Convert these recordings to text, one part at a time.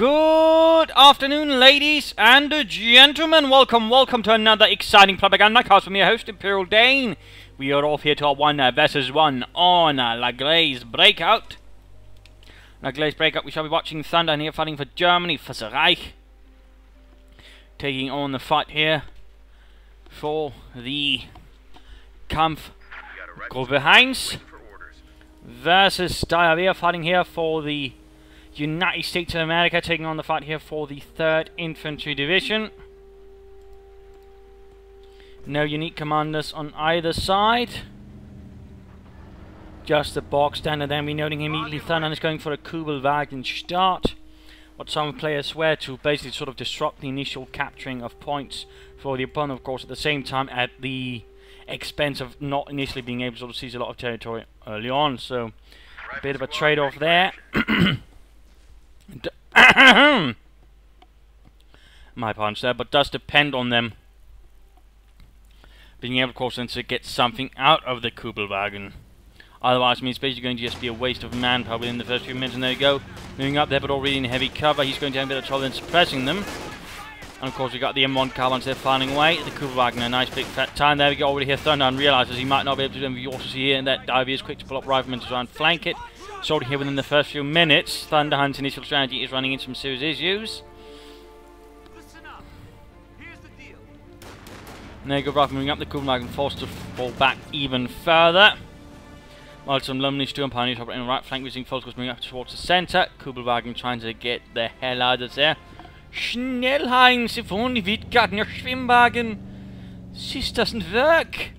Good afternoon, ladies and gentlemen. Welcome to another exciting Propagandacast from your host, Imperial Dane. We are off here to our 1 versus 1 on La Glaze Breakout. La Glaze Breakout, we shall be watching Thunderhun here fighting for Germany, for the Reich. Taking on the fight here for the Kampfgruppe 1 versus Dayavea fighting here for the United States of America, taking on the fight here for the 3rd Infantry Division. No unique commanders on either side. Just the box standard. Then we noting immediately Thunderhun is going for a Kubelwagen start. What some players swear to basically sort of disrupt the initial capturing of points for the opponent, of course, at the same time at the expense of not initially being able to sort of seize a lot of territory early on. So a bit of a trade-off there. My punch there, but does depend on them being able, of course, then to get something out of the Kubelwagen. Otherwise, I mean, it's basically going to just be a waste of manpower within the first few minutes. And there you go, moving up there, but already in heavy cover. He's going to have a bit of trouble in suppressing them. And of course, we got the M1 carbines there firing away. The Kubelwagen, a nice big fat time. There we go, already here. Thunderhun realizes he might not be able to do them. You also see here, and that Dayavea is quick to pull up riflemen to try and flank it. So here within the first few minutes, Thunderhun's initial strategy is running into some serious issues. And there you go, rifle moving up. The Kubelwagen forced to fall back even further. While some lonely Sturm pioneers operating on the right flank using full course moving up towards the center. Kubelwagen trying to get the hell out of there. Schnell, Heinz, if only we'd gotten your Schwimmwagen. This doesn't work.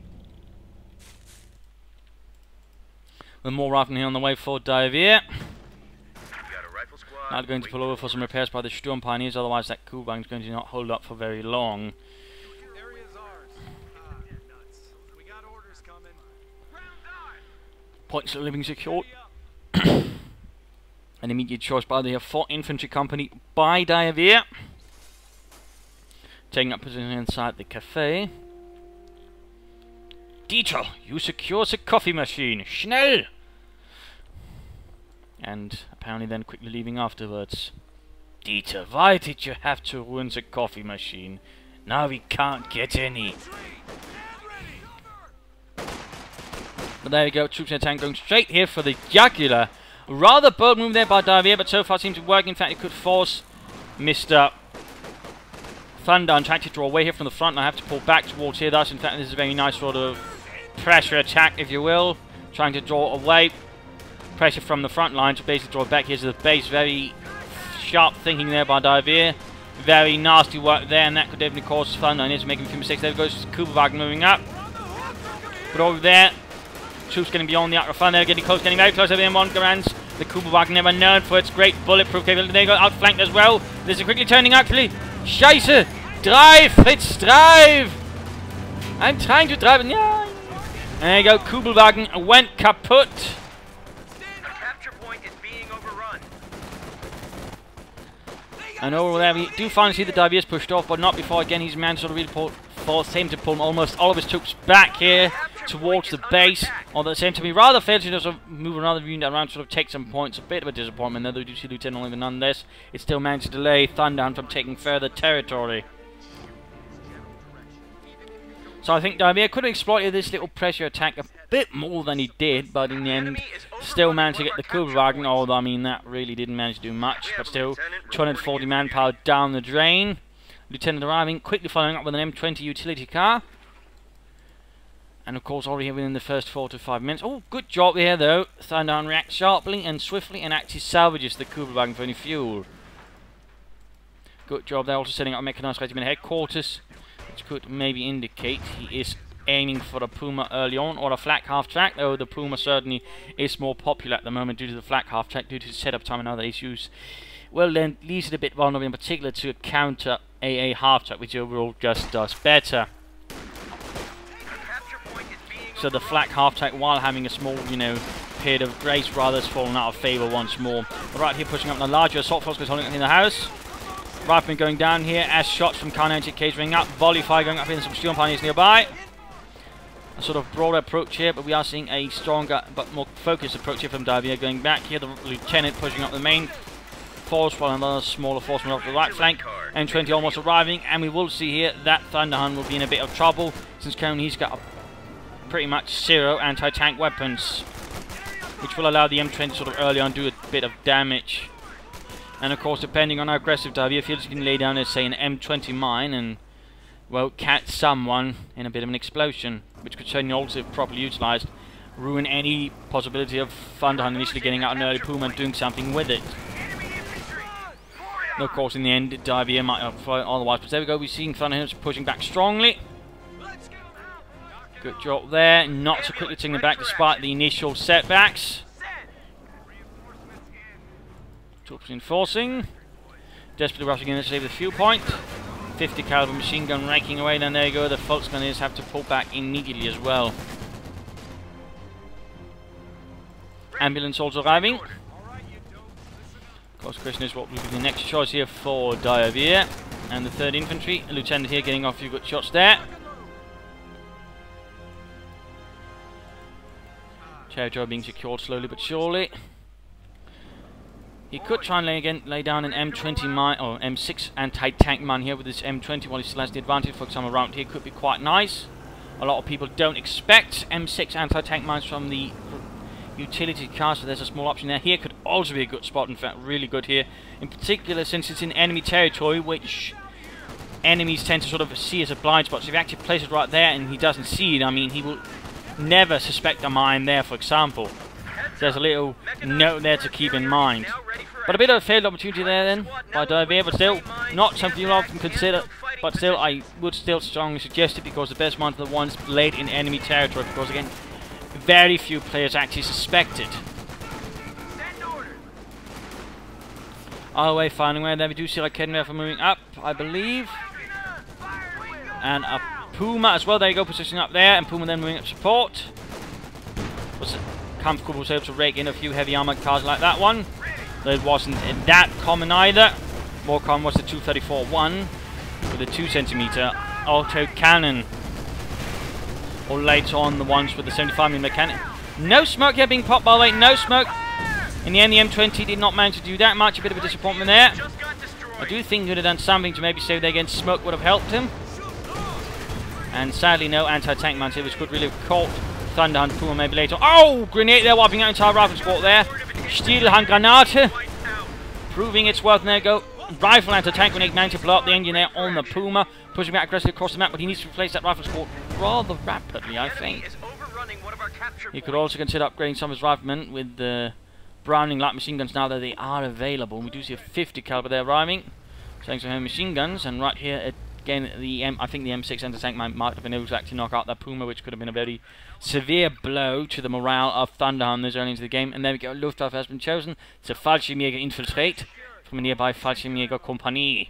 With more riflemen here on the way for Dayavea. Now going to pull over for some repairs by the Sturm pioneers, otherwise that Kubelwagen is going to not hold up for very long. Points are being secured. An immediate choice by the 4th Infantry Company by Dayavea. Taking up position inside the cafe. Dieter, you secure the coffee machine. Schnell! And apparently then quickly leaving afterwards. Dieter, why did you have to ruin the coffee machine? Now we can't get any. But there we go, troops in the tank going straight here for the jugular. Rather bold move there by Dayavea, but so far seems to work. In fact, it could force Mr. Thunderhun trying to draw away here from the front, and I have to pull back towards here. Thus, in fact, this is a very nice sort of pressure attack, if you will. Trying to draw away pressure from the front line to basically draw back here to the base. Very sharp thinking there by Dayavea. Very nasty work there, and that could definitely cause Thunderhun to making a few mistakes. There goes Kubelwagen moving up. But over there, troops getting beyond the arc of fire. They're getting close, getting very close to the M1 Garants. The Kubelwagen never known for its great bulletproof capability. They got outflanked as well. This is quickly turning actually. Scheiße! Drive! Fritz, drive! I'm trying to drive. Yeah. There you go. Kubelwagen went kaput. The capture point is being overrun. And over there, we do finally see the Dayavea is pushed off, but not before again he's managed to really force him to pull almost all of his troops back here towards the base. Although at the same time, he rather failed to just move another unit around, sort of take some points. A bit of a disappointment there, though. You see Lieutenant even nonetheless. It still managed to delay Thunderhun from taking further territory. So I think Dayavea could have exploited this little pressure attack a bit more than he did, but in the end, still managed to get the Kubelwagen. Although I mean that really didn't manage to do much, but still 240 manpower down the drain. Lieutenant arriving, quickly following up with an M20 utility car. And of course already here within the first 4 to 5 minutes. Oh, good job here though. Thunderhun reacts sharply and swiftly and actually salvages the Kubelwagen for any fuel. Good job there, also setting up a mechanized regiment headquarters, which could maybe indicate he is aiming for a Puma early on, or a flak half-track, though the Puma certainly is more popular at the moment due to the flak half-track, due to setup time and other issues. Well then, leaves it a bit vulnerable in particular to counter AA half-track, which overall just does better. So the flak half-track, while having a small, period of grace, rather has fallen out of favour once more. But right here, pushing up the larger assault force, holding up in the house. Riflemen going down here as shots from Car-90Ks ring up. Volley fire going up in some Sturm pioneers nearby. A sort of broader approach here, but we are seeing a stronger but more focused approach here from Dayavea going back here. The lieutenant pushing up the main force, while another smaller force went off the right flank. M20 almost arriving, and we will see here that Thunderhun will be in a bit of trouble, since currently he's got pretty much 0 anti-tank weapons, which will allow the M20 sort of early on do a bit of damage. And of course, depending on how aggressive Dayavea feels, he can lay down, say, an M20 mine and, well, catch someone in a bit of an explosion, which could certainly also, if properly utilised, ruin any possibility of Thunderhun initially getting out an early Puma and doing something with it. And of course, in the end, Dayavea might have flown otherwise. But there we go, we're seeing Thunderhun pushing back strongly. Good job there, not so quickly taking it back despite the initial setbacks. Troops enforcing. Desperately rushing in to save the fuel point. 50 caliber machine gun raking away, then there you go, the Volksgunners have to pull back immediately as well. Ambulance also arriving. Of course, the question is what will be the next choice here for Dayavea and the 3rd Infantry. A lieutenant here getting off a few good shots there. Territory being secured slowly but surely. He could try and lay down an M20 mine, or M6 anti-tank mine here with his M20 while he still has the advantage. For example, around here could be quite nice. A lot of people don't expect M6 anti-tank mines from the utility car, so there's a small option there. Here could also be a good spot, in fact, really good here. In particular, since it's in enemy territory, which enemies tend to sort of see as a blind spot. So if you actually place it right there and he doesn't see it, I mean, he will never suspect a mine there, for example. There's a little note there to keep in mind. But a bit of a failed opportunity there then by Dayavea, but still not something you'll often consider. But still, I would still strongly suggest it, because the best mines are the ones laid in enemy territory, because again, very few players actually suspect it. Our way finding where there we do see like Kedmir moving up, I believe. And a Puma as well, there you go, positioning up there, and Puma then moving up support. Kampfgruppe was able to rake in a few heavy armoured cars like that one. It wasn't that common either. More common was the 234-1 with a 2cm auto cannon. Or later on the ones with the 75mm cannon. No smoke here being popped, by the way, no smoke. In the end, the M20 did not manage to do that much, a bit of a disappointment there. I do think he would have done something to maybe save there against smoke, would have helped him. And sadly, no anti-tank mines here, which could really have caught Thunderhun Puma maybe later. Oh, grenade there, wiping out entire rifle squad there. Stielhandgranate, proving its worth. There you go. Rifle anti-tank grenade managed to blow up the engine there on the Puma, pushing back aggressively across the map, but he needs to replace that rifle squad rather rapidly, I think. He could also consider upgrading some of his riflemen with the Browning light machine guns now that they are available. We do see a 50 caliber there arriving, showing some heavy machine guns, and right here again, I think the M6 anti-tank might have been able to actually knock out that Puma, which could have been a very severe blow to the morale of Thunderhun this early into the game. And there we go, Luftwaffe has been chosen to Fallschirmjäger infiltrate from a nearby Fallschirmjäger Kompanie.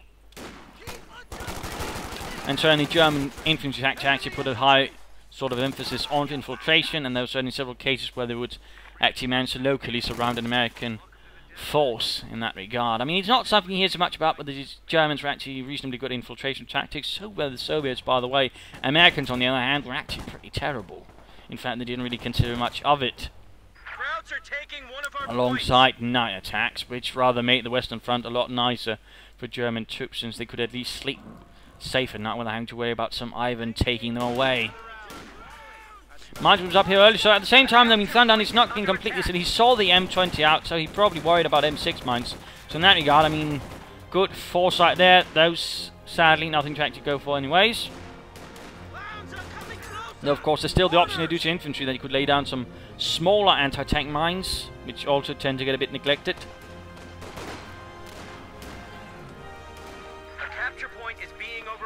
And certainly German infantry actually put a high sort of emphasis on infiltration, and there were certainly several cases where they would actually manage to locally surround an American force in that regard. I mean, it's not something you hear so much about, but the Germans were actually reasonably good infiltration tactics. So were the Soviets, by the way. Americans, on the other hand, were actually pretty terrible. In fact, they didn't really consider much of it. Alongside night attacks, which rather made the Western Front a lot nicer for German troops, since they could at least sleep safe at night without having to worry about some Ivan taking them away. Martin was up here early, so at the same time, I mean, Thunderhun is not being completely silly. He saw the M20 out, so he probably worried about M6 mines. So in that regard, I mean, good foresight there. Those, sadly, nothing to actually go for anyways. Though, of course, there's still the option to do to infantry that you could lay down some smaller anti-tank mines, which also tend to get a bit neglected.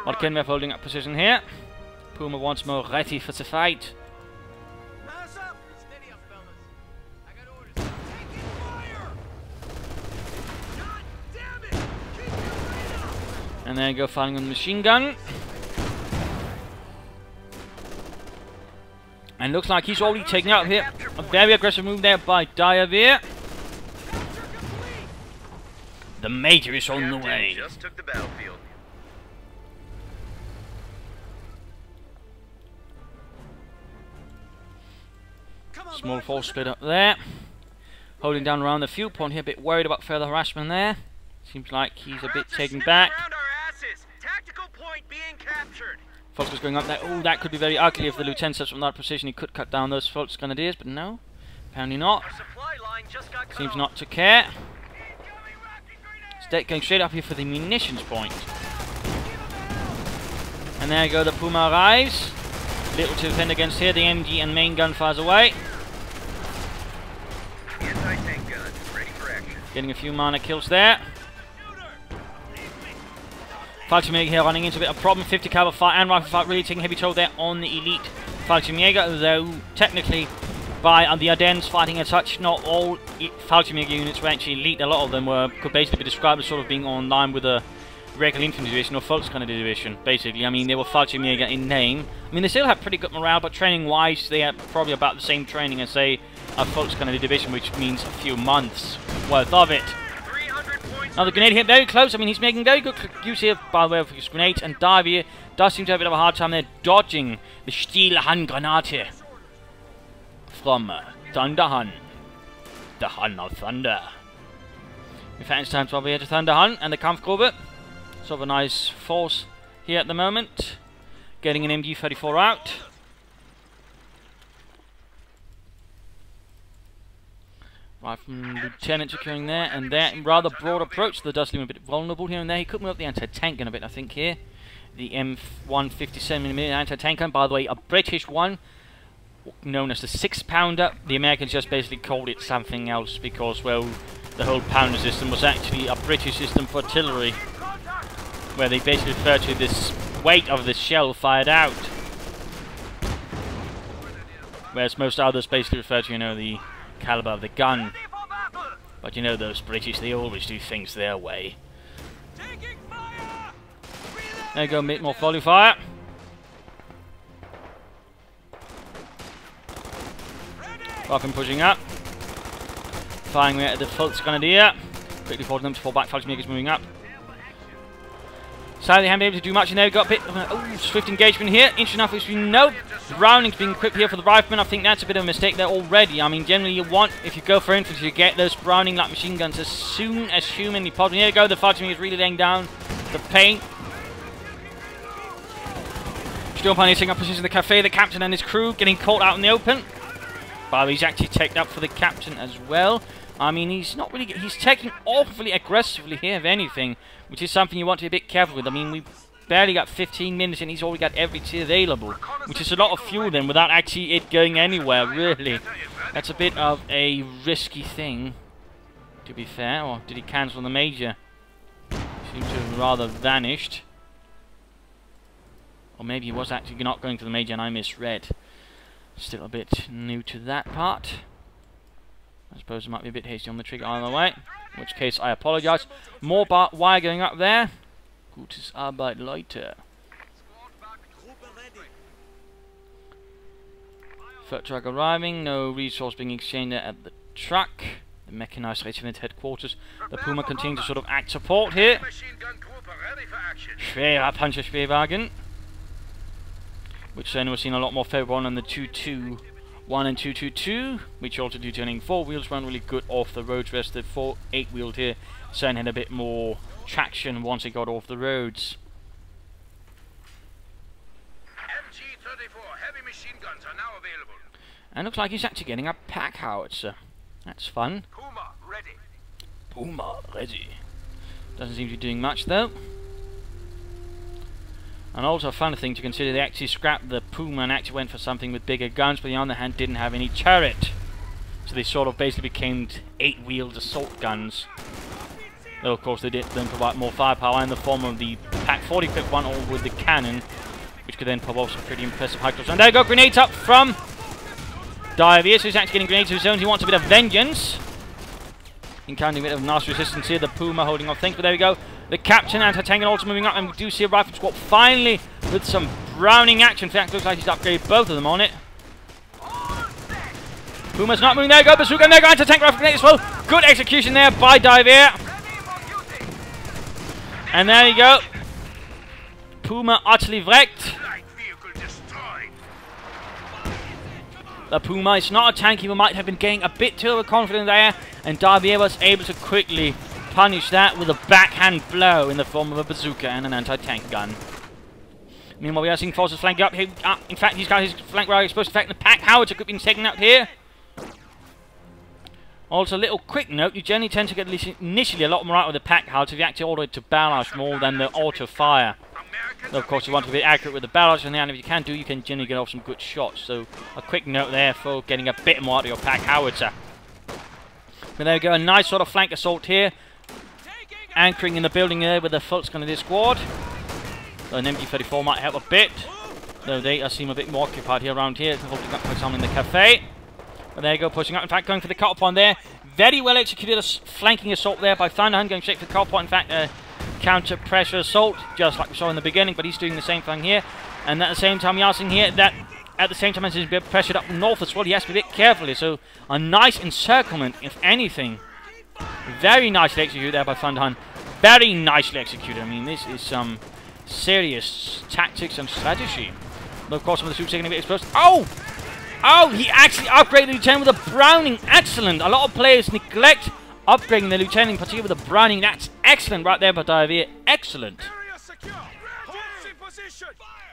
What can we have holding up position here? Puma once more ready for the fight. And there you go, firing on the machine gun. And looks like he's already taken out here. A very aggressive move there by Dayavea. The Major is on the way. Just took the battlefield. Small force split up there. Holding down around the fuel point here, a bit worried about further harassment there. Seems like he's a bit taken back. Tactical point being captured. Focus going up there. Oh, that could be very ugly if the lieutenant sets from that position. He could cut down those Focus Grenadiers, but no. Apparently not. Seems not to care. Instead, going straight up here for the munitions point. And there you go, the Puma arrives. Little to defend against here. The MG and main gun fires away. Anti-tank gun, ready for action. Getting a few minor kills there. Fallschirmjäger here running into a bit of problem. 50 caliber fire and rifle fire really taking heavy toll there on the elite Fallschirmjäger, though technically by the Ardennes fighting as such, not all Fallschirmjäger units were actually elite. A lot of them could basically be described as sort of being on line with a regular infantry division or Volksgrenadier division, basically. I mean, they were Fallschirmjäger in name. I mean, they still have pretty good morale, but training-wise, they have probably about the same training as, say, a Volksgrenadier division, which means a few months worth of it. Now the grenade hit very close. I mean, he's making very good use here by way of his grenades, and Dayavea does seem to have a bit of a hard time there dodging the Stielhandgranate from Thunderhun, the Hun of Thunder. In fact, it's time to over here to Thunderhun and the Kampfgruppe. Sort of a nice force here at the moment. Getting an MG-34 out. Right from Lieutenant securing there, and there, rather broad approach. The does leave him a bit vulnerable here and there. He could move up the anti-tank gun a bit, I think, here. The M157mm anti-tank gun, by the way, a British one, known as the 6-pounder. The Americans just basically called it something else because, well, the whole pounder system was actually a British system for artillery, where they basically refer to this weight of the shell fired out. Whereas most others basically refer to, you know, the caliber of the gun. But you know those British, they always do things their way. There you go, a bit more volley fire. Waffen pushing up. Firing at the Volksgrenadier. Quickly forcing them to fall back. Fallschirmjäger's moving up. Sadly, they haven't been able to do much, and they've got a bit of swift engagement here. Interesting enough, as we know, Browning's being equipped here for the riflemen. I think that's a bit of a mistake there already. I mean, generally you want, if you go for infantry, you get those Browning like machine guns as soon as humanly possible. Here we go, the Fallschirmjäger is really laying down the paint. Sturmpanzer taking up position in the cafe. The captain and his crew getting caught out in the open. But he's actually taken up for the captain as well. I mean, he's not really... He's taking awfully aggressively here, if anything, which is something you want to be a bit careful with. I mean, we barely got 15 minutes and he's already got every tier available, which is a lot of fuel then without actually it going anywhere, really. That's a bit of a risky thing, to be fair. Or did he cancel the major? Seems to have rather vanished. Or maybe he was actually not going to the major and I misread. Still a bit new to that part. I suppose it might be a bit hasty on the trigger either way. In which case, I apologise. More wire going up there. Gutes Arbeit, Leute. Third truck arriving. No resource being exchanged there at the truck. The mechanized regiment headquarters. The Puma continues to sort of act support here. Schwerer Panzerschwerwagen. Which then we've seen a lot more favourable on the 221 and 222, which also do turning 4 wheels run really good off the roads, whereas the 8-wheeled here certainly had a bit more traction once it got off the roads. MG-34 heavy machine guns are now available. And looks like he's actually getting a pack howitzer. That's fun. Puma ready. Puma ready. Doesn't seem to be doing much though. And also a fun thing to consider, they actually scrapped the Puma and actually went for something with bigger guns, but on the other hand didn't have any turret. So they sort of basically became 8-wheeled assault guns. Though of course they did then provide more firepower in the form of the Pack 40 equipped one, or with the cannon, which could then pop off some pretty impressive high close. And there you go, grenades up from Dayavea, so he's actually getting grenades of his own. He wants a bit of vengeance. Encountering a bit of nasty resistance here, the Puma holding off things, but there we go. The captain anti-tank also moving up, and we do see a rifle squad finally with some Browning action. In fact, looks like he's upgraded both of them on it. Puma's not moving. There you go, bazooka, and there you go, anti-tank rifle grenade as well. Good execution there by Dayavea. And there you go. Puma utterly wrecked. The Puma is not a tank. He might have been getting a bit too overconfident there, and Dayavea was able to quickly punish that with a backhand blow in the form of a bazooka and an anti-tank gun. Meanwhile, we are seeing forces flanking up here. In fact, these guys' flank are exposed to the fact the pack howitzer could be taken out here. Also, a little quick note, you generally tend to get initially a lot more out of the pack howitzer if you actually order it to barrage more than the auto-fire. Though, of course, you want to be accurate with the barrage, and if you can do, you can generally get off some good shots. So, a quick note there for getting a bit more out of your pack howitzer. But there we go, a nice sort of flank assault here. Anchoring in the building there with the Fultz gun of this squad. So an MG34 might help a bit. Though they seem a bit more occupied here around here. Holding up for example in the cafe. But there you go, pushing up. In fact, going for the cutoff point there. Very well executed flanking assault there by Thunderhun. Going straight for the cutoff point. In fact, counter pressure assault. Just like we saw in the beginning. But he's doing the same thing here. And at the same time, we are seeing here that at the same time as he's being pressured up north as well, he has to be a bit careful. So a nice encirclement, if anything. Very nicely executed there by Thunderhun. Very nicely executed. I mean, this is some serious tactics and strategy. But of course, some of the troops are going to be exposed. Oh! Oh, he actually upgraded the lieutenant with a Browning. Excellent. A lot of players neglect upgrading the lieutenant, in particular with a Browning. That's excellent right there by Dayavea. Excellent.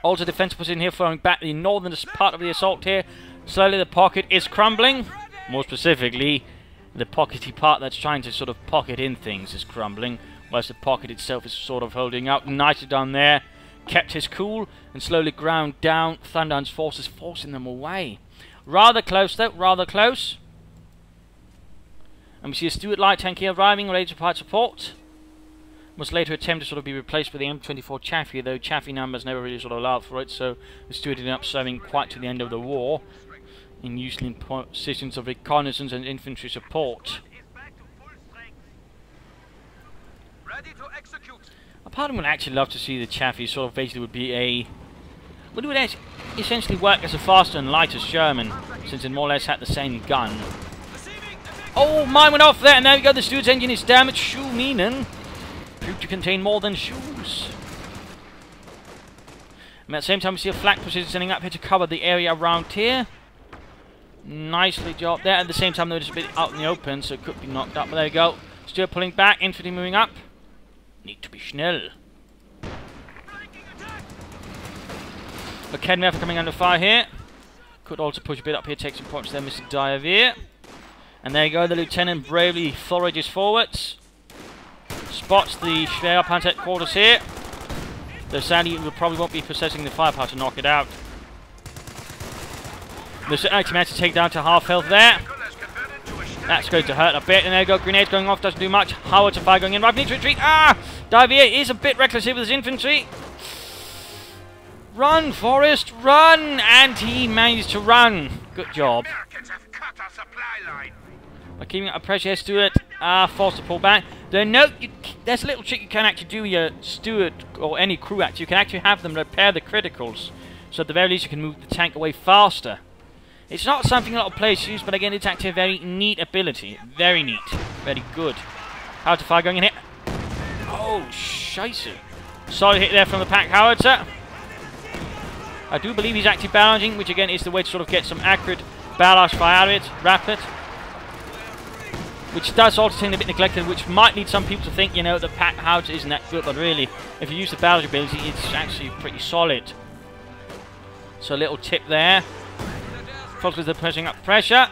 Also, defensive position here, throwing back the northern part of the assault here. Slowly, the pocket is crumbling. More specifically, the pockety part that's trying to sort of pocket in things is crumbling, whilst the pocket itself is sort of holding out. Nicely done there. Kept his cool and slowly ground down Thunderhun's forces, forcing them away. Rather close though, rather close. And we see a Stuart light tank here arriving, ready to provide support. Was later attempt to sort of be replaced with the M24 Chaffee, though Chaffee numbers never really sort of allowed for it, so the Stuart ended up serving quite to the end of the war, in usually in positions of reconnaissance and infantry support. A part of me would actually love to see the Chaffee sort of basically would be a... Well, it would essentially work as a faster and lighter Sherman, since it more or less had the same gun. Oh, mine went off there, and there we go, the Stuart's engine is damaged. Shoe meaning proved to contain more than shoes. And at the same time, we see a flak position sending up here to cover the area around here. Nicely job there. At the same time, they're just a bit out in the open, so it could be knocked up. But there we go. Still pulling back, infantry moving up. Need to be schnell. Kednev coming under fire here. Could also push a bit up here, take some points there, Mr. Dayavea. And there you go, the lieutenant bravely forages forwards. Spots the Schwerpanzer quarters here. Though sadly, we probably won't be possessing the firepower to knock it out. They actually managed to take down to half health there. That's going to hurt a bit. And there you go, grenades going off, doesn't do much. Howitzer fire going in. Right, needs to retreat. Ah! Dayavea is a bit reckless here with his infantry. Run, Forrest, run! And he managed to run. Good job. By keeping up pressure here, Stuart forced to pull back. There's a little trick you can actually do with your Stuart or any crew actually. You can actually have them repair the criticals. So at the very least you can move the tank away faster. It's not something a lot of players use, but again it's actually a very neat ability. Very neat. Very good. How to fire going in here. Oh, scheisse. Solid hit there from the pack howitzer. I do believe he's actually barraging, which again is the way to sort of get some accurate barrage fire out of it. Rapid. Which does also seem a bit neglected, which might lead some people to think, you know, the pack howitzer isn't that good, but really, if you use the barrage ability, it's actually pretty solid. So a little tip there. Focus the pushing up pressure.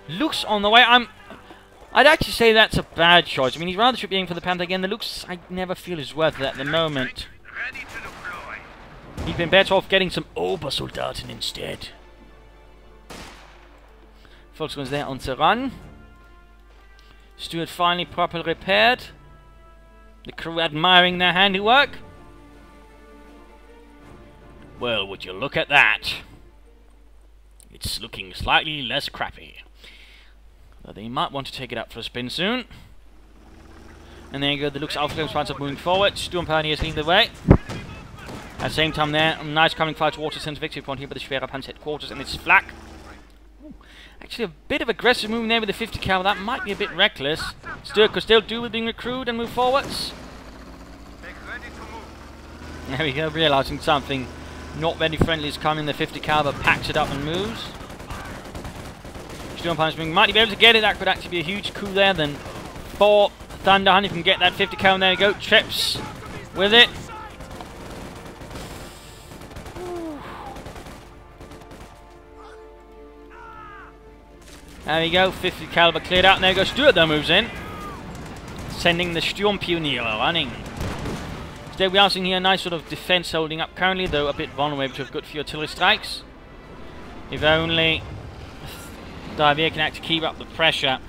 Looks on the way. I'd actually say that's a bad choice. I mean, he's rather should be aiming for the Panther again. The looks I never feel is worth it at the moment. He'd been better off getting some Obersoldaten instead. Volkswagen's there on the run. Stuart finally properly repaired. The crew admiring their handiwork. Well, would you look at that? It's looking slightly less crappy. Though they might want to take it up for a spin soon. And there you go, the looks Alpha Flames up moving forward. Stuart Pioneers leading the way. At the same time there, a nice coming fire towards the centre victory point here by the Schwerpanzer headquarters and its flak. Actually, a bit of aggressive moving there with the 50 cal. That might be a bit reckless. Stuart could still do with being recruited and move forwards. There we go, realising something not very friendly is coming. The 50 caliber packs it up and moves. Stuart Punishment might be able to get it. That could actually be a huge coup there. Then 4 Thunderhun, you can get that 50 cal, and there you go. Trips with it. There we go, 50 caliber cleared out, and there goes Stuart though, moves in. Sending the Sturmpionier running. Today we are seeing here a nice sort of defense holding up currently, though a bit vulnerable to a good few artillery strikes. If only Dayavea can actually keep up the pressure.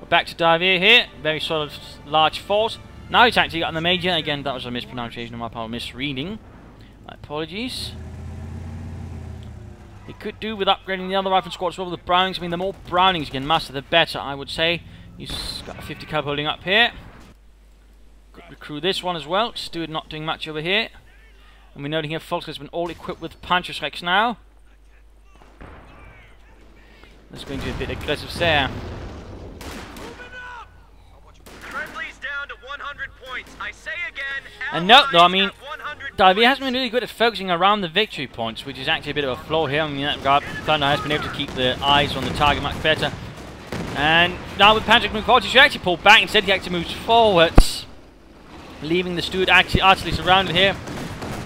We're back to Dayavea here, very sort of large force. Now he's actually got the major, again that was a mispronunciation on my part, misreading. My apologies. He could do with upgrading the other rifle squad as well with the Brownings. I mean, the more Brownings you can muster, the better, I would say. He's got a 50 caliber holding up here. Could recruit this one as well. Stuart not doing much over here. And we're noting here Volker has been all equipped with Puncher Strikes now. That's going to be a bit aggressive there. Friendly's down to 100 points. I say again, and note though, I mean, Dayavea hasn't been really good at focusing around the victory points, which is actually a bit of a flaw here. I mean, in that regard, Thunder has been able to keep the eyes on the target much better. And now with Patrick McCarty, he should actually pull back. Instead, he actually moves forwards, leaving the Stuart actually utterly surrounded here.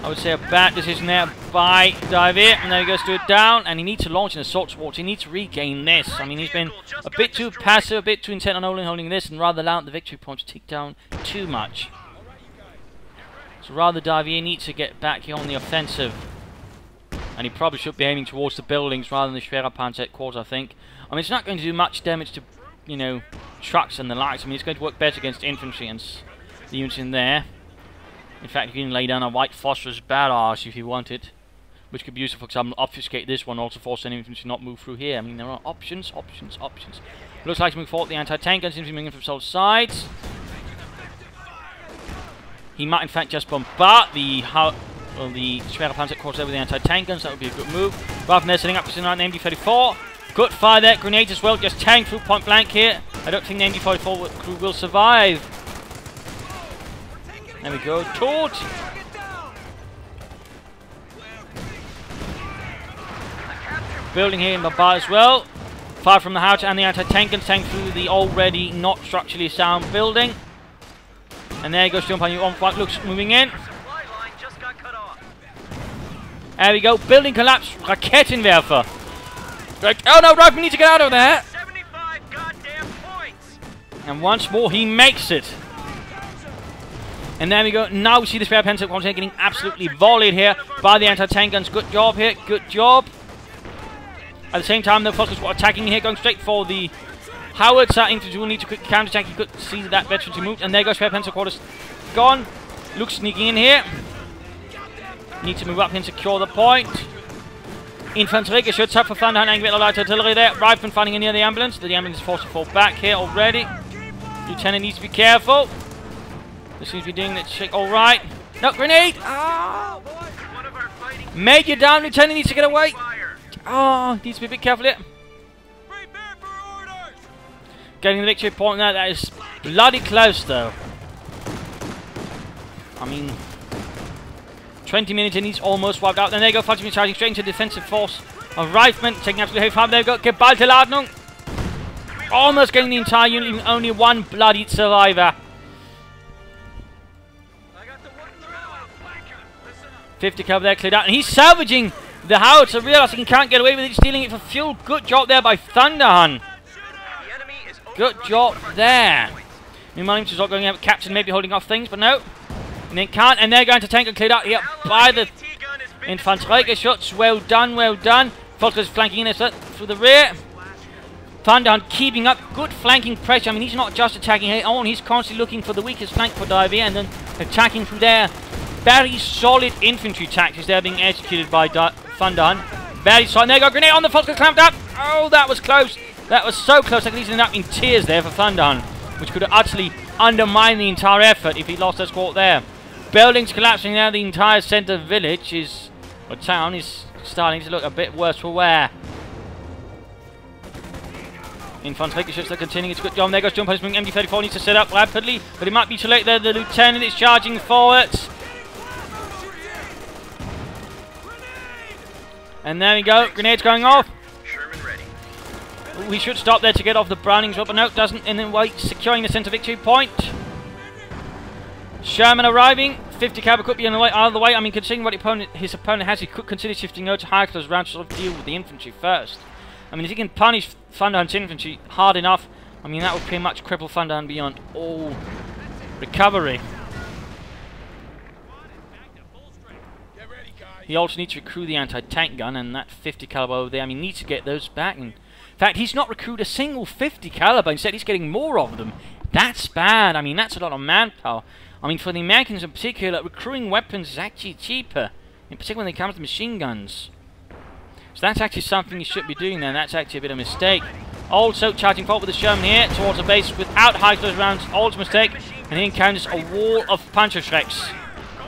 I would say a bad decision there by Dayavea. And there he goes, Stuart down, and he needs to launch an assault towards. He needs to regain this. I mean, he's been a bit too passive, a bit too intent on holding this, and rather allow the victory points to tick down too much. So rather Dayavea needs to get back here on the offensive. And he probably should be aiming towards the buildings rather than the Schwerer Panzer headquarters, I think. I mean, it's not going to do much damage to, you know, trucks and the likes. I mean, it's going to work better against infantry and the units in there. In fact, you can lay down a white phosphorus barrage if you wanted, which could be useful, for example, obfuscate this one, also force any infantry to not move through here. I mean, there are options. Looks like he's moving forward. The anti-tank guns seem to be moving from both sides. He might, in fact, just bombard the Schwerer Panzer headquarters with the anti-tank guns. That would be a good move. Rather than there, setting up to an MD-34. Good fire there. Grenades as well. Just tank through point blank here. I don't think the MD-44 crew will survive. There we go. Tort. Building here in Babar as well. Fire from the howitzer and the anti-tank guns tank through the already not structurally sound building. And there goes Jump on you on flank. Looks moving in. There we go. Building collapse. Raketenwerfer. Oh no, Rifle needs to get out of there. 75 goddamn points. And once more, he makes it. And there we go. Now we see the Schwerer Panzer getting absolutely volleyed here by the anti-tank guns. Good job here. Good job. At the same time, the Foskers were attacking here, going straight for the howitzer. Infantry will need to quick counter-attack. You could see that veteran moved. And there goes Schwerer Panzer quarters. Gone. Luke sneaking in here. Need to move up and secure the point. Infanteriegeschütz up for Thunderhun, angry light artillery there. Rifleman fighting in near the ambulance. The ambulance is forced to fall back here already. Lieutenant needs to be careful. This seems to be doing that trick. Alright. No, grenade! Ah! Major down, Lieutenant needs to get away. Oh, needs to be a bit careful here. Getting the victory point now. That is bloody close though. I mean, 20 minutes and he's almost wiped out. Then there you go, Fudgeman charging straight into the defensive force of Rifleman, taking absolutely heavy fire. There we go, Geballte Ladung. Almost getting the entire unit, leaving only one bloody survivor. 50 cover there, cleared out, and he's salvaging the howitzer, realizing he can't get away with it, stealing it for fuel. Good job there by Thunderhun. Good job there. Meanwhile, he's not going to have a captain, maybe holding off things, but no. And they can't, and they're going to tank and cleared out here by the Infanteriegeschütz. Well done, well done. Volker's flanking in through the rear. Thunderhun keeping up good flanking pressure. I mean, he's not just attacking here on, he's constantly looking for the weakest flank for Dayavea and then attacking through there. Very solid infantry tactics there being executed by Thunderhun. Very solid. And there you go, grenade on the Volker clamped up. Oh, that was close. That was so close. I could easily end up in tears there for Thunderhun, which could have utterly undermined the entire effort if he lost his squad there. Buildings collapsing there. The entire centre village is, or town is starting to look a bit worse for wear. Infanteriegeschütz continuing its good job. There goes Jump Post. MD-34 needs to set up rapidly, but it might be too late there. The lieutenant is charging forwards. And there we go. Grenades going off. We should stop there to get off the Brownings, but no, it doesn't. And then wait, securing the centre victory point. Sherman arriving. 50 caliber could be on the way, out of the way. I mean, considering what his opponent has, he could consider shifting over to high close round to sort of deal with the infantry first. I mean, if he can punish Thunderhun's infantry hard enough, I mean, that would pretty much cripple Thunderhun beyond all recovery. He also needs to recruit the anti-tank gun and that 50 caliber over there. I mean, he needs to get those back. In fact, he's not recruited a single 50 caliber. Instead, he's getting more of them. That's bad. I mean, that's a lot of manpower. I mean, for the Americans in particular, recruiting weapons is actually cheaper, in particular when it comes to machine guns. So that's actually something you should be doing there. That's actually a bit of a mistake. Also, charging forward with the Sherman here towards the base without high close rounds. Also a mistake. And he encounters a wall of Panzerschrecks.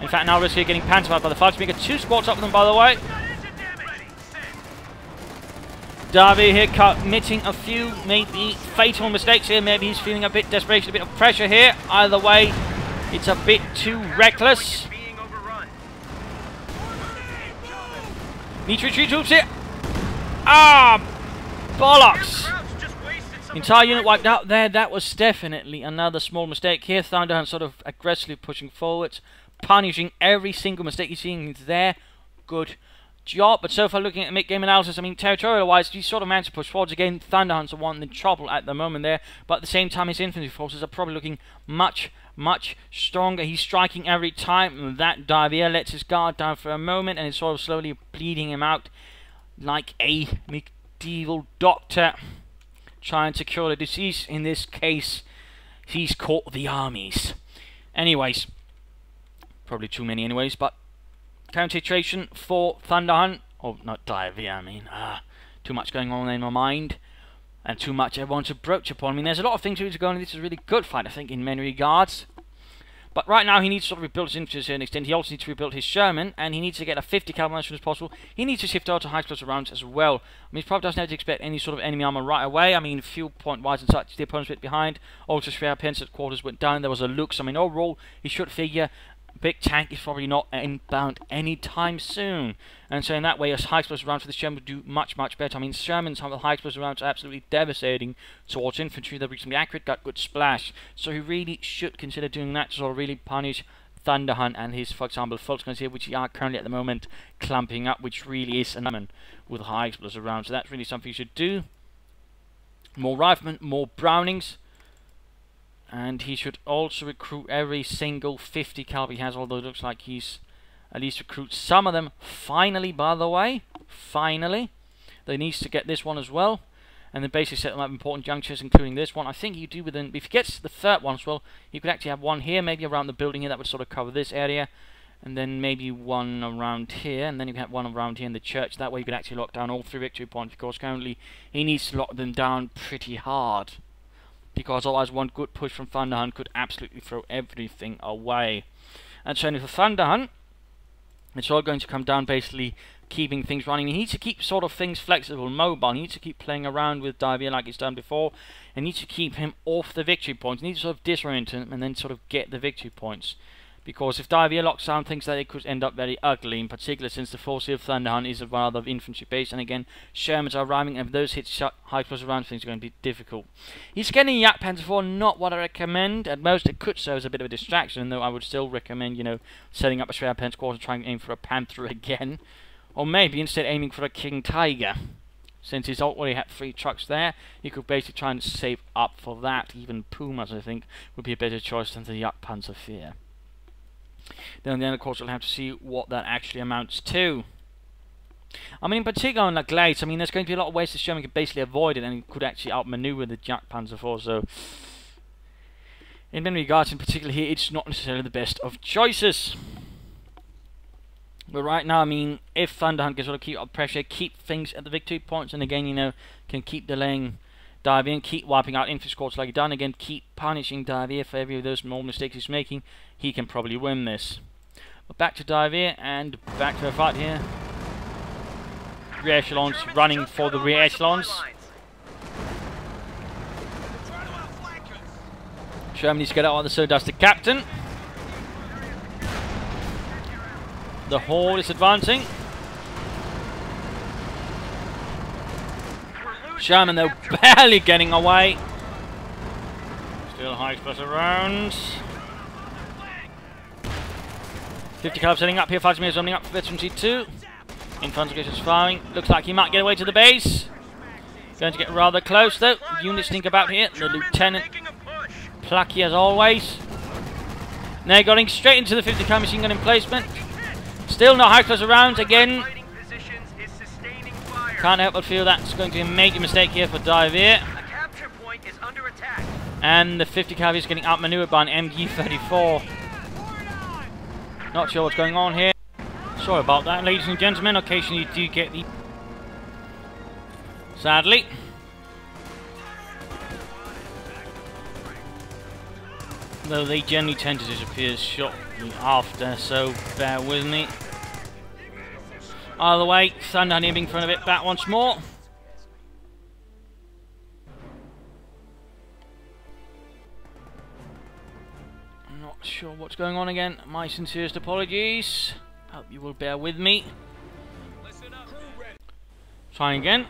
In fact, now we're getting panzered by the Fallschirmjäger. 2 squads up with them, by the way. Dayavea here committing a few maybe fatal mistakes here. Maybe he's feeling a bit desperation, a bit of pressure here. Either way, it's a bit too reckless. Need to retreat troops here. Ah, bollocks! Entire unit wiped out there. That was definitely another small mistake here. Thunderhun sort of aggressively pushing forwards, punishing every single mistake he's seeing there. Good job. But so far, looking at mid-game analysis, I mean, territorial-wise, he sort of managed to push forwards again. Thunderhun's the one in trouble at the moment there. But at the same time, his infantry forces are probably looking much stronger. He's striking every time. That Dayavea lets his guard down for a moment and is sort of slowly bleeding him out like a medieval doctor trying to cure the disease. In this case, he's caught the armies. Anyways, probably too many anyways, but counter-situation for Thunderhun. Oh, not Dayavea, I mean. Too much going on in my mind. And too much I want to broach upon. I mean, there's a lot of things to go on. This is a really good fight, I think, in many regards. But right now, he needs to sort of rebuild his infantry to an extent. He also needs to rebuild his Sherman, and he needs to get a 50 caliber as soon as possible. He needs to shift over to high explosive rounds as well. I mean, he probably doesn't have to expect any sort of enemy armor right away. I mean, fuel point-wise and such, the opponent's a bit behind. Also, spare pens at quarters went down. There was a Lux. I mean, overall, he should figure big tank is probably not inbound anytime soon. And so in that way, a high explosive round for the Sherman would do much better. I mean, Sherman's high explosive rounds are absolutely devastating towards infantry. They're reasonably accurate, got good splash. So he really should consider doing that to sort of really punish Thunderhun and his, for example, Volksguns here, which are currently at the moment clumping up, which really is an element with high explosive rounds. So that's really something you should do. More riflemen, more Brownings. And he should also recruit every single 50 caliber he has, although it looks like he's at least recruit some of them. Finally, by the way. Finally. They needs to get this one as well. And then basically set them up important junctures, including this one. I think you do within... If he gets the third one as well, you could actually have one here, maybe around the building here. That would sort of cover this area. And then maybe one around here. And then you can have one around here in the church. That way you could actually lock down all 3 victory points. Because currently he needs to lock them down pretty hard. Because otherwise one good push from Thunderhun could absolutely throw everything away. And so for Thunderhun, it's all going to come down basically keeping things running. He needs to keep sort of things flexible, mobile. He needs to keep playing around with Dayavea like he's done before. And needs to keep him off the victory points. He needs to sort of disorient him and then sort of get the victory points. Because if Dayavea locks down things, that it could end up very ugly, in particular since the force of Thunderhun is a rather infantry base, and again, Shermans are arriving, and if those hit high explosive round, things are going to be difficult. He's getting Yak Panzer IV, not what I recommend. At most, it could serve as a bit of a distraction, though I would still recommend, you know, setting up a spare Panther squad and trying to aim for a Panther again. Or maybe instead aiming for a King Tiger. Since he's already had 3 trucks there, you could basically try and save up for that. Even Pumas, I think, would be a better choice than the Yak Panzer IV. Then of course we'll have to see what that actually amounts to. I mean, in particular on the glades, I mean, there's going to be a lot of ways the Sherman could basically avoid it, and he could actually outmaneuver the Yak Panzer IV. So, in many regards, in particular here, it's not necessarily the best of choices. But right now, I mean, if Thunderhun can sort of keep up pressure, keep things at the victory points, and again, you know, can keep delaying Dayavea and keep wiping out infantry squads like he done, again, keep punishing Dayavea for every of those small mistakes he's making, he can probably win this. But back to Dayavea and back to a fight here. Rear echelons running for the rear echelons. Sherman needs to get out on the so does the captain. The horde is advancing. Sherman though barely getting away. Still high explosive rounds. 50 caliber setting up here, fighting is running up for veteran G2. Infantry is firing. Looks like he might get away to the base. Going to get rather close though. Units think about here. The lieutenant, plucky as always. Now going straight into the 50 caliber machine gun emplacement. Still no high close around again. Can't help but feel that's going to be a major mistake here for Dayavea. And the 50 caliber is getting outmaneuvered by an MG34. Not sure what's going on here. Sorry about that, ladies and gentlemen. Occasionally you do get the... Sadly. Though they generally tend to disappear shortly after, so bear with me. Either way, Thunderhun being thrown a bit back once more. I'm not sure what's going on again. My sincerest apologies. Hope you will bear with me. Trying again.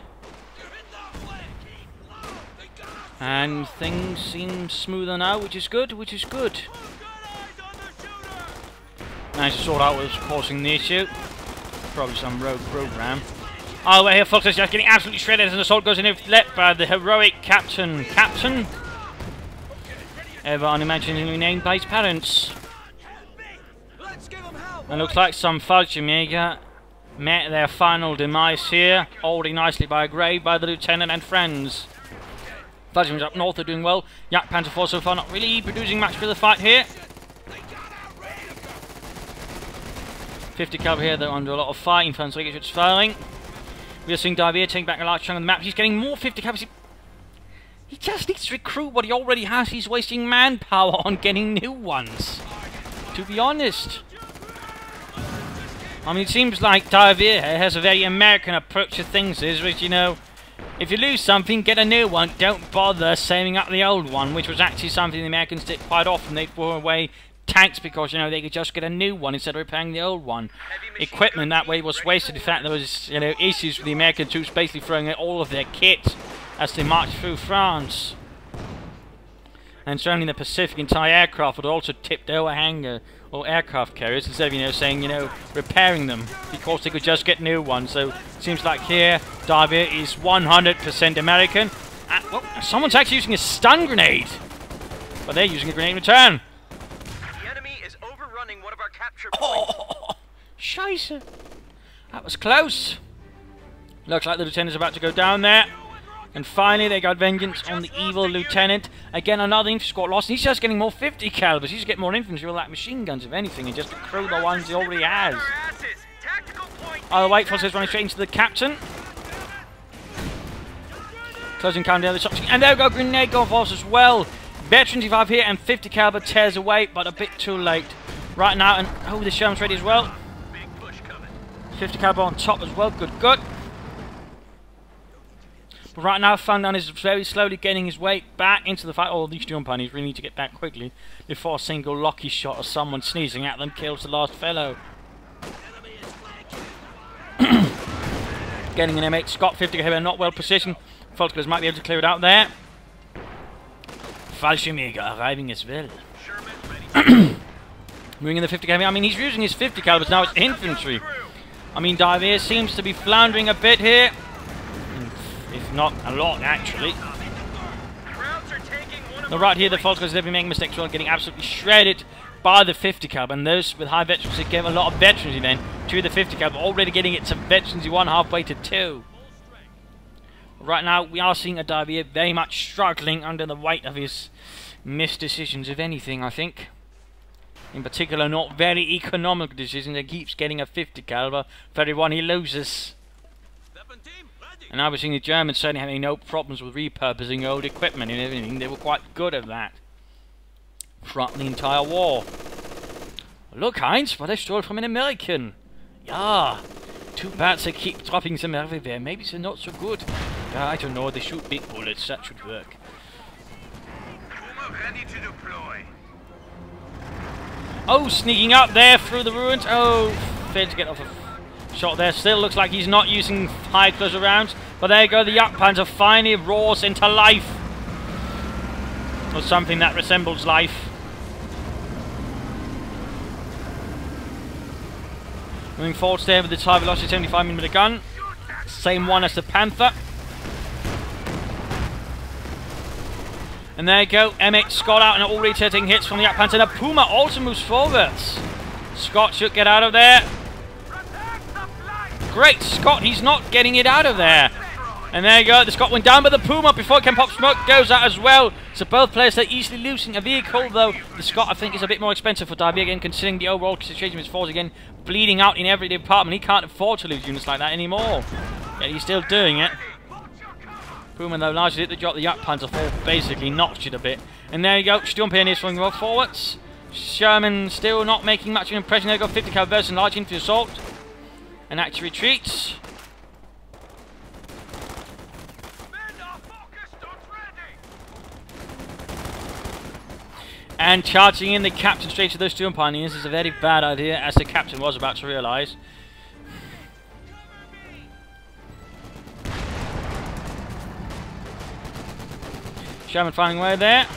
And things seem smoother now, which is good, which is good. Managed to sort out what was causing the issue. Probably some rogue program. Oh, we're here, folks. It's just getting absolutely shredded as an assault goes in led by the heroic Captain. Captain? Ever unimaginably named by his parents. And looks like some Fallschirmjäger met their final demise here, holding nicely by a grave by the lieutenant and friends. Fallschirmjägers up north are doing well. Yak Panzer IV so far not really producing much for the fight here. 50 caliber here, they're under a lot of fire. Infantry is firing. We are seeing Dayavea taking back a large chunk of the map. He's getting more 50 calibers. He just needs to recruit what he already has. He's wasting manpower on getting new ones. To be honest. I mean, it seems like Dayavea has a very American approach to things, which, you know, if you lose something, get a new one. Don't bother saving up the old one, which was actually something the Americans did quite often. They threw away tanks because, you know, they could just get a new one instead of repairing the old one. Equipment that way was wasted. In fact, there was, you know, issues with the American troops basically throwing out all of their kit as they marched through France. And certainly in the Pacific, entire aircraft would also tip their hangar or aircraft carriers instead of, you know, saying, you know, repairing them because they could just get new ones. So it seems like here Dayavea is 100% American. Well, someone's actually using a stun grenade, but they're using a grenade in return. The enemy is overrunning one of our capture points. Oh, scheisse. That was close. Looks like the lieutenant's about to go down there. And finally, they got vengeance on the evil lieutenant. Again, another infantry squad lost. He's just getting more 50 calibers. He's getting more infantry with like machine guns, if anything, and just to crew the ones he already has. Either way, Foster's running straight into the captain. Closing count down the shots. And there we go, grenade going off as well. Veteran 25 here, and 50 caliber tears away, but a bit too late. Right now, and oh, the Sherman's ready as well. 50 caliber on top as well. Good, good. But right now, Thunderhun is very slowly getting his way back into the fight. Oh, these two ponies really need to get back quickly before a single lucky shot or someone sneezing at them kills the last fellow. Getting an M8 Scott 50 here, not well positioned. Falkers might be able to clear it out there. Fallschirmjäger arriving as well. Moving in the 50 caliber. I mean, he's using his 50 calibers now. It's infantry. I mean, Dayavea seems to be floundering a bit here. If not a lot, actually. Now, right here, the Falkers have been making mistakes while getting absolutely shredded by the 50 caliber. And those with high veterancy gave a lot of veterancy then to the 50 caliber, already getting it to veterancy 1 halfway to 2. Right now, we are seeing a Dayavea very much struggling under the weight of his missed decisions, if anything, I think. In particular, not very economical decisions. He keeps getting a 50 caliber for every one he loses. And now we're seeing the Germans certainly having no problems with repurposing old equipment and everything. They were quite good at that throughout the entire war. Look, Heinz, what I stole from an American. Yeah, too bad they keep dropping them everywhere. Maybe they're not so good. I don't know, they shoot big bullets, that should work. Ready to deploy. Oh, sneaking up there through the ruins. Oh, failed to get off a shot there. Still looks like he's not using high close rounds. But there you go, the Yak Panzer finally roars into life. Or something that resembles life. Moving forwards there with the high velocity 75mm gun. Same one as the Panther. And there you go, M8 Scott out and already taking hits from the Yak Panther. And the Puma also moves forwards. Scott should get out of there. Great, Scott, he's not getting it out of there. And there you go, the Scott went down, but the Puma, before it can pop smoke, goes out as well. So both players are easily losing a vehicle, though the Scott, I think, is a bit more expensive for Dayavea, again, considering the overall situation of his force, again, bleeding out in every department. He can't afford to lose units like that anymore. Yet he's still doing it. Puma, though, largely hit the drop. The Yak Panther fall basically notched it a bit. And there you go, Sturm here swinging well forwards. Sherman still not making much of an impression. There you go, 50 cal versus and large infantry assault. And actually retreats. And charging in the captain straight to those Sturm pioneers is a very bad idea, as the captain was about to realise. Sherman finding a way there.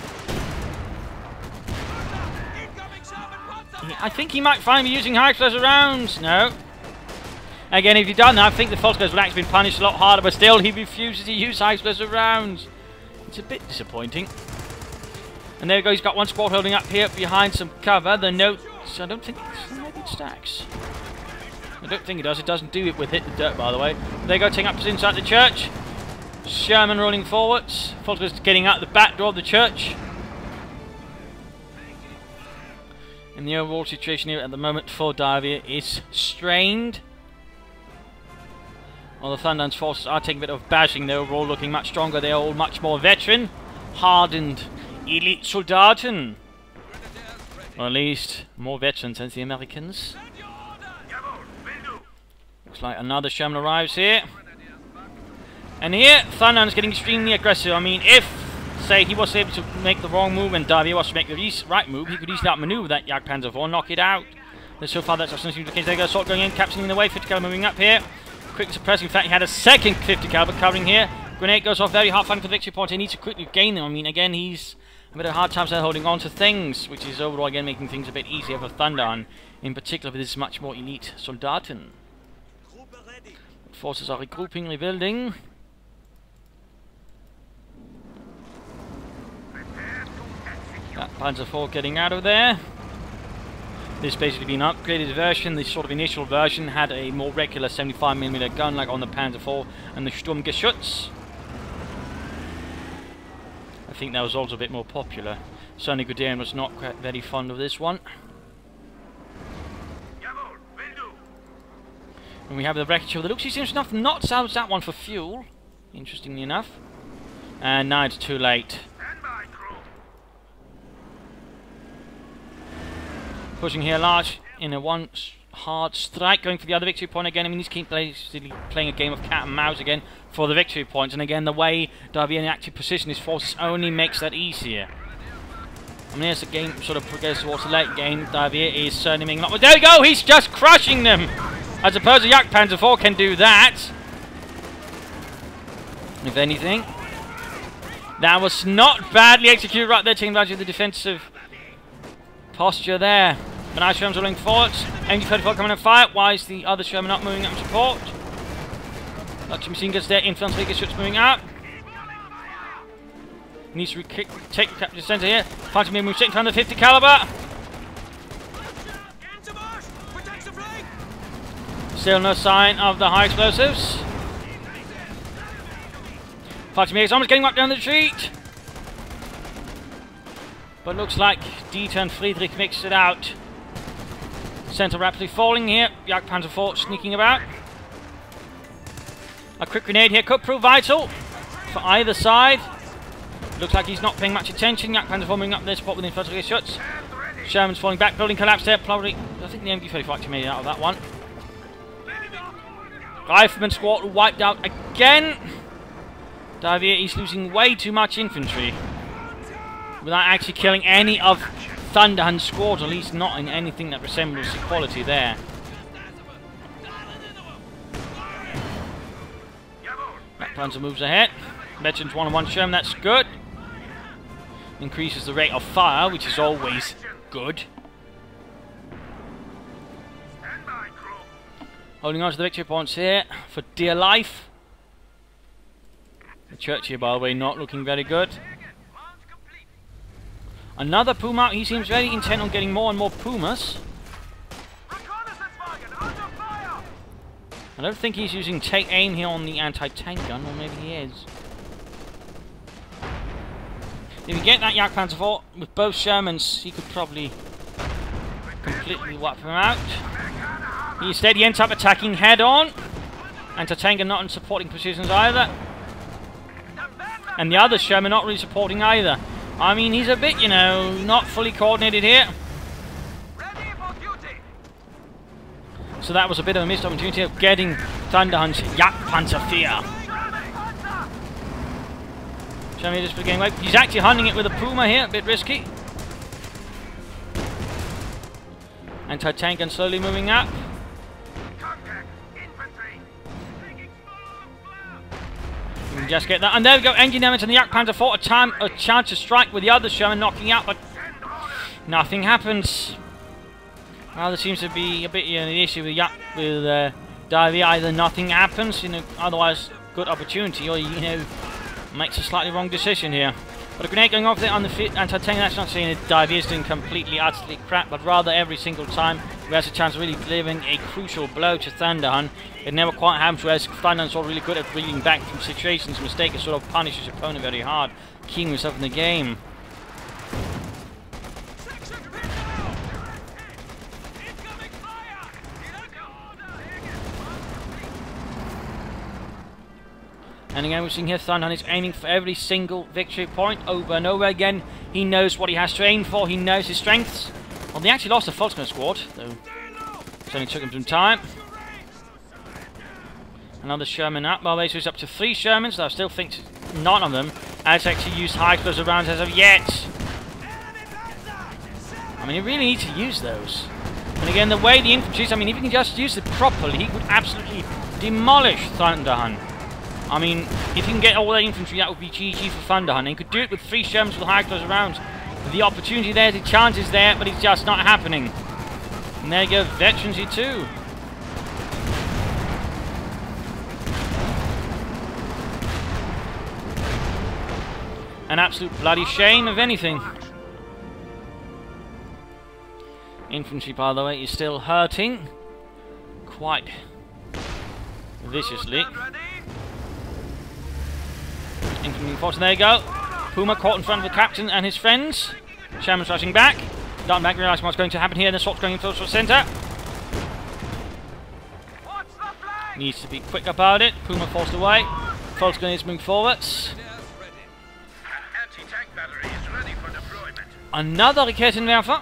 I think he might find me using high explosive rounds. No. Again, if you've done that, I think the Foxglove would actually been punished a lot harder, but still he refuses to use high explosive rounds. It's a bit disappointing. And there we go, he's got one squad holding up here behind some cover. The notes, I don't think maybe it stacks. I don't think it does. It doesn't do it with hit the dirt, by the way. There you go, taking up to inside the church. Sherman rolling forwards. Foxglove's getting out the back door of the church. And the overall situation here at the moment for Dayavea is strained. While the Thunderhun's forces are taking a bit of bashing, they're overall looking much stronger. They're all much more veteran, hardened, elite Soldaten. Or at least more veterans than the Americans. Looks like another Sherman arrives here. And here, Thunderhun's getting extremely aggressive. I mean, if, say, he was able to make the wrong move and Dayavea was to make the right move, he could easily outmaneuver that Yak Panther 4 and knock it out. But so far, that's not seems to be the case. There goes Assault going in, capturing the way, 50 caliber moving up here. Quickly suppressing. In fact, he had a second 50 caliber covering here. Grenade goes off, very hard fighting for the victory point. He needs to quickly gain them. I mean, again, he's a bit of a hard time holding on to things, which is overall, again, making things a bit easier for Thunderhun, in particular with his much more elite Soldaten. Forces are regrouping, rebuilding. That Panzer IV getting out of there. This basically been an upgraded version. The sort of initial version had a more regular 75mm gun like on the Panzer IV and the Sturmgeschütz. I think that was also a bit more popular. Certainly Guderian was not quite very fond of this one. And we have the wreckage of the Luxi. Seems enough not salvage that one for fuel, interestingly enough. And now it's too late. Pushing here large in a one hard strike, going for the other victory point again. I mean, he's keep playing a game of cat and mouse again for the victory points. And again, the way Dayavea active position his forces only makes that easier. I mean, as the game sort of progresses towards the late game, Dayavea is certainly making a lot more. There we go! He's just crushing them! I suppose the Yak Panther 4 can do that. If anything. That was not badly executed right there, taking advantage of the defensive posture there. But now Sherman's rolling forwards. MG-34 coming and fire. Why is the other Sherman not moving up in support? Lots of machine guns there. Infantry Geschütz moving up. Needs to take the capture center here. Fighting me move straight in front of the 50 caliber. Still no sign of the high explosives. Fighting me is almost getting wiped down the retreat. But looks like Dieter and Friedrich mixed it out. Center rapidly falling here. Yak Panther 4 sneaking about. A quick grenade here could prove vital for either side. Looks like he's not paying much attention. Yak Panther 4 moving up their spot with infantry shots. Sherman's falling back. Building collapsed there. Probably, I think the MG-34 actually made it out of that one. Rifleman squad wiped out again. Dayavea is losing way too much infantry without actually killing any of Thunderhun's squads, at least not in anything that resembles equality there. That Panzer moves ahead. Veterans 1-on-1 Sherman, that's good. Increases the rate of fire, which is always good. Holding on to the victory points here for dear life. The church here, by the way, not looking very good. Another Puma. He seems very intent on getting more and more Pumas. I don't think he's using take aim here on the anti-tank gun, or maybe he is. If you get that Jagdpanzer IV with both Shermans, he could probably completely wipe him out. Instead, he ends up attacking head-on. Anti-tank gun not in supporting positions either. And the other Sherman not really supporting either. I mean, he's a bit, you know, not fully coordinated here. So that was a bit of a missed opportunity of getting Thunderhun's Jagdpanzer IV. Sherman just getting away. He's actually hunting it with a Puma here, a bit risky. Anti-tank gun slowly moving up. We can just get that, and there we go. Engine damage on the Jagdpanzer IV. A chance to strike with the other Sherman knocking out, but nothing happens. Well, there seems to be a bit, you know, the issue with Dayavea. Either nothing happens, you know, otherwise good opportunity, or you know, makes a slightly wrong decision here. But a grenade going off there on the anti-tank. That's not saying that Dayavea is doing completely, utterly crap, but rather every single time he has a chance of really delivering a crucial blow to Thunderhun. It never quite happens, whereas Thunderhun's all really good at reeling back from situations. Mistake is sort of punish his opponent very hard, keeping himself in the game. And again, we're seeing here Thunderhun is aiming for every single victory point over and over again. He knows what he has to aim for. He knows his strengths. Well, they actually lost the Volksgun squad, though it only took him some time. Another Sherman up. Well, they switched up to 3 Shermans, though I still think none of them has actually used high explosive rounds as of yet. I mean, you really need to use those. And again, the way the infantry is, I mean, if you can just use it properly, he could absolutely demolish Thunderhun. I mean, if you can get all that infantry, that would be GG for Thunderhun. And he could do it with 3 Shermans with high explosive rounds. The opportunity there, the chance is there, but it's just not happening. And there you go, Veterans E2. An absolute bloody shame, if anything. Infantry, by the way, is still hurting quite viciously. Infantry force, there you go. Puma caught in front of the captain and his friends. Sherman's rushing back. Darting back, realising what's going to happen here, and the swap's going into the centre. Needs to be quick about it. Puma forced away. Volksgun is moving forwards. Another Raketenwerfer.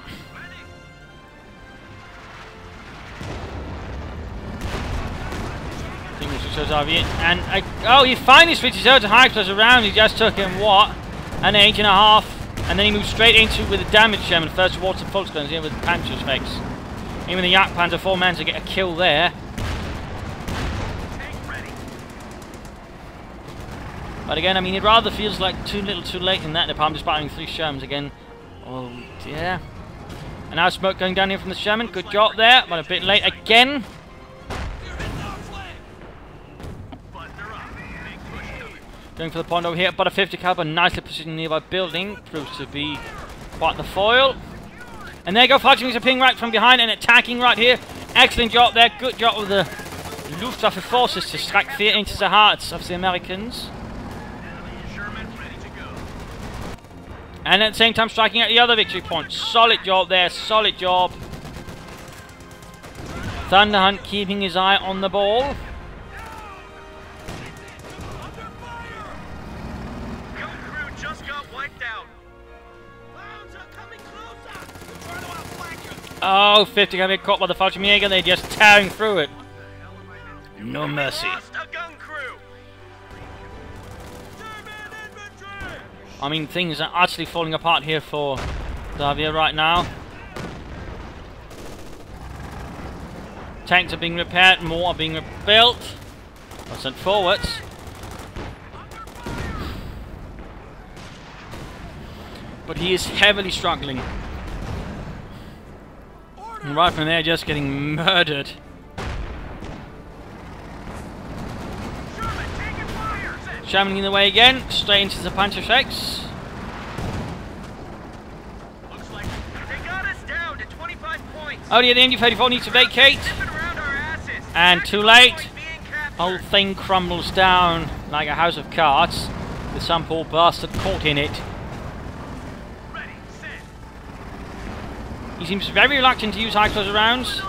And oh, he finally switches over to high explosive round. He just took him what? An 8.5, and then he moves straight into with the damage Sherman. First towards the Volksguns here with Panzer effects. Even the Jagdpanzer 4 managed to get a kill there. But again, I mean, it rather feels like too little too late in that department, despite having 3 Shermans again. Oh dear. And now smoke going down here from the Sherman. Good job there, but a bit late again. Going for the point over here, but a 50 caliber nicely positioned nearby building proves to be quite the foil. And there you go, fighting a ping right from behind and attacking right here. Excellent job there, good job of the Luftwaffe forces to strike fear into the hearts of the Americans. And at the same time striking at the other victory point. Solid job there, solid job. Thunderhun keeping his eye on the ball. Oh, 50 gonna get caught by the Fallschirmjäger. They're just tearing through it. No mercy. I mean, things are actually falling apart here for Dayavea right now. Tanks are being repaired, more are being rebuilt. Or sent forwards. But he is heavily struggling. And right from there, just getting murdered. Sherman in the way again, straight into the punch effects. Looks like they got us down to 25 points. Oh yeah, the MG-34 needs to vacate. Zipping around our asses. And too late. Point being captured. Whole thing crumbles down like a house of cards, with some poor bastard caught in it. Ready, set. He seems very reluctant to use high explosive rounds,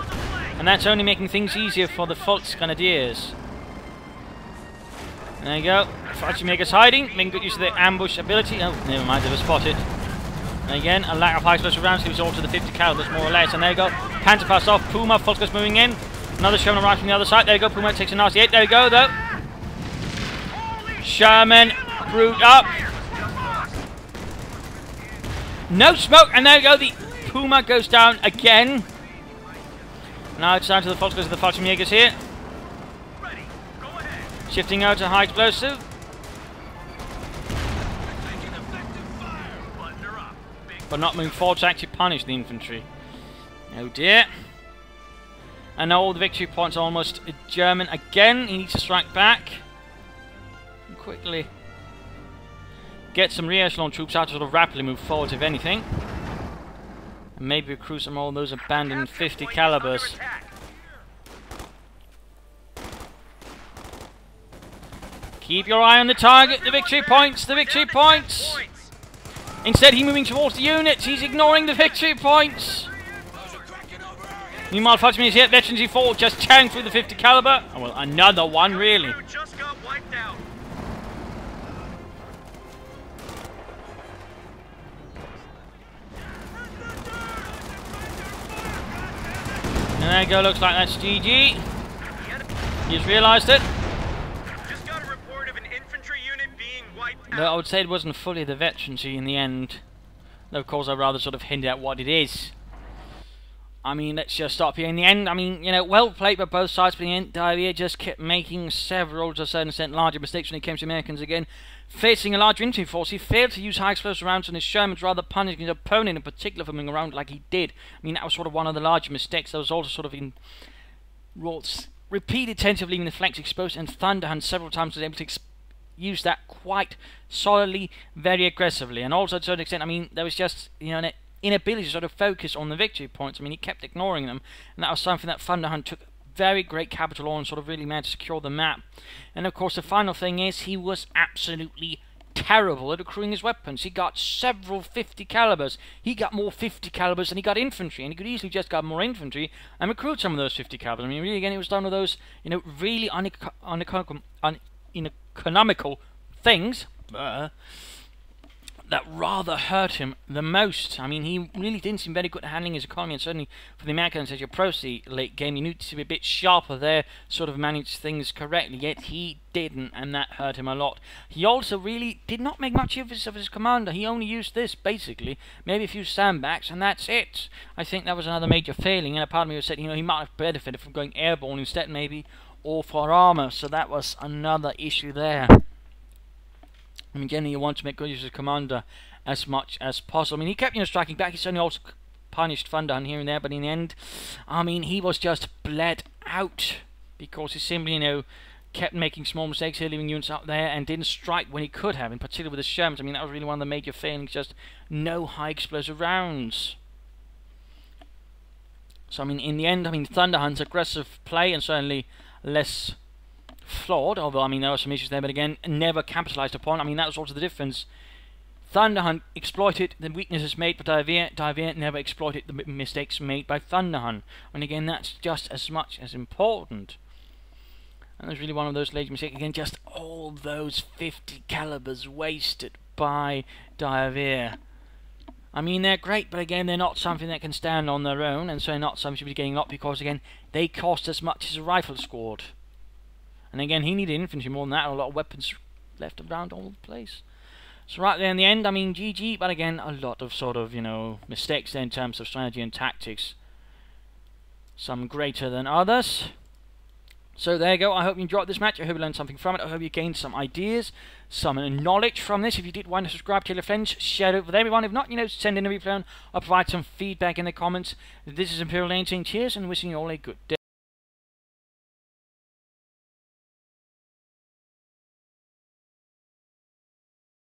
and that's only making things easier for the Volksgrenadiers. There you go. Fratchmaker's hiding, making good use of the ambush ability. Oh, never mind, they were spotted. And again, a lack of high explosive rounds gives all to the 50 calibers, more or less. And there you go. Panther fast off. Puma, Volksgren's moving in. Another Sherman arrives from the other side. There you go. Puma takes a nasty hit. There you go, though. Sherman, brute up. No smoke, and there you go. The Puma goes down again. Now it's down to the Volksgrens and the Fallschirmjägers here. Ready, go ahead. Shifting out to high explosive. Button her up. Big But not moving forward to actually punish the infantry. Oh dear. And now all the victory points are almost German again. He needs to strike back. And quickly get some re-echelon troops out to sort of rapidly move forward, if anything. And maybe recruit some more of those abandoned 50 calibers. Keep your eye on the target, the victory points, the victory points! Instead, he's moving towards the units, he's ignoring the victory points! Meanwhile, Fudgeman is here, Veterans E4 just tearing through the 50 caliber. Oh, well, another one, really. Just got wiped out. And there you go, looks like that's GG. He's realised it. Just got a report of an infantry unit being wiped out. Though I would say it wasn't fully the veterancy in the end. Though, of course, I'd rather sort of hint at what it is. I mean, let's just stop here. In the end, I mean, you know, well played by both sides, but in the end, Dayavea just kept making several, to a certain extent, larger mistakes when it came to the Americans again. Facing a larger infantry force, he failed to use high explosive rounds on his Shermans, rather punishing his opponent in particular for moving around like he did. I mean, that was sort of one of the larger mistakes. That was also sort of in repeated tentatively in the flanks exposed, and Thunderhun several times was able to use that quite solidly, very aggressively. And also, to a certain extent, I mean, there was just, you know, an inability to sort of focus on the victory points. I mean, he kept ignoring them, and that was something that Thunderhun took very great capital on and sort of really managed to secure the map. And of course, the final thing is, he was absolutely terrible at accruing his weapons. He got several 50 calibers. He got more 50 calibers than he got infantry, and he could easily just got more infantry and recruit some of those 50 calibers. I mean, really, again, it was one of those, you know, really uneconomical things that rather hurt him the most. I mean, he really didn't seem very good at handling his economy, and certainly for the Americans as you approach the late game, he needed to be a bit sharper there, sort of manage things correctly, yet he didn't, and that hurt him a lot. He also really did not make much use of his commander. He only used this, basically, maybe a few sandbags, and that's it. I think that was another major failing, and a part of me was saying, you know, he might have benefited from going airborne instead, maybe, or for armor, so that was another issue there. I mean, again, you want to make good use of his commander as much as possible. I mean, he kept, you know, striking back. He certainly also punished Thunderhun here and there, but in the end, I mean, he was just bled out because he simply, you know, kept making small mistakes here, leaving units out there, and didn't strike when he could have, in particular with the Shermans. I mean, that was really one of the major failings, just no high explosive rounds. So, I mean, in the end, I mean, Thunderhun's aggressive play, and certainly less flawed, although, I mean, there are some issues there, but again, never capitalized upon. I mean, that was also the difference. Thunderhun exploited the weaknesses made by Dayavea. Dayavea never exploited the mistakes made by Thunderhun. And again, that's just as much as important. And there's really one of those late mistakes. Again, just all those 50 calibers wasted by Dayavea. I mean, they're great, but again, they're not something that can stand on their own, and so not something to be getting up because, again, they cost as much as a rifle squad. And again, he needed infantry more than that, and a lot of weapons left around all the place. So right there in the end, I mean, GG, but again, a lot of sort of, you know, mistakes there in terms of strategy and tactics. Some greater than others. So there you go. I hope you enjoyed this match. I hope you learned something from it. I hope you gained some ideas, some knowledge from this. If you did, why not subscribe, tell your friends, share it with everyone. If not, you know, send in a replay or provide some feedback in the comments. This is Imperial Lane saying cheers and wishing you all a good day.